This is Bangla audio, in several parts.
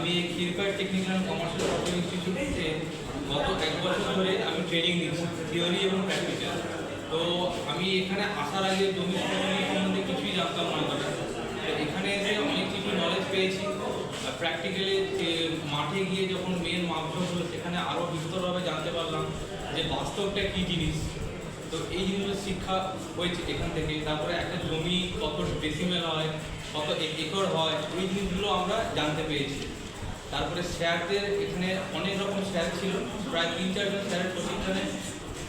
আমি Kshirpai technical and commercial software ইনস্টিটিউটে গত 1 বছর ধরে আমি ট্রেনিং নিচ্ছি, থিওরি এবং প্র্যাকটিক্যাল। তো আমি এখানে আসার আগে জমি সম্বন্ধে কিছুই জানতাম না। তো এখানে এসে অনেক কিছু নলেজ পেয়েছি। প্র্যাকটিক্যালি মাঠে গিয়ে যখন মেন মাপঝোপ হলো, সেখানে আরও বিস্তরভাবে জানতে পারলাম যে বাস্তবটা কী জিনিস। তো এই জিনিসগুলো শিক্ষা হয়েছে এখান থেকে। তারপরে একটা জমি কত ডেসিমেল হয়, কত একর হয়, ওই জিনিসগুলো আমরা জানতে পেরেছি। তারপরে স্যারদের এখানে অনেক রকম স্যার ছিল, প্রায় 3-4 জন স্যারের প্রশিক্ষণে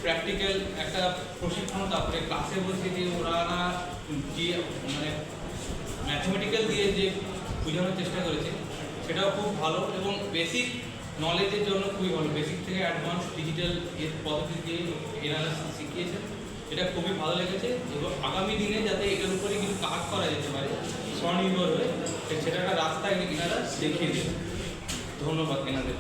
প্র্যাকটিক্যাল একটা প্রশিক্ষণ। তারপরে ক্লাসে বসে যে ওরা যে মানে ম্যাথমেটিক্যাল দিয়ে যে বোঝানোর চেষ্টা করেছে, সেটাও খুব ভালো এবং বেসিক নলেজের জন্য খুবই ভালো। বেসিক থেকে অ্যাডভান্স ডিজিটাল এর পদ্ধতি দিয়ে এনালাইসিস শিখিয়েছেন, এটা খুবই ভালো লেগেছে। এবং আগামী দিনে যাতে এটার উপরে কিছু কাজ করা যেতে পারে স্বনির্ভর হয়ে, সেটা একটা রাস্তা এনারা দেখিয়ে দেবে। ধন্যবাদ এনাদের।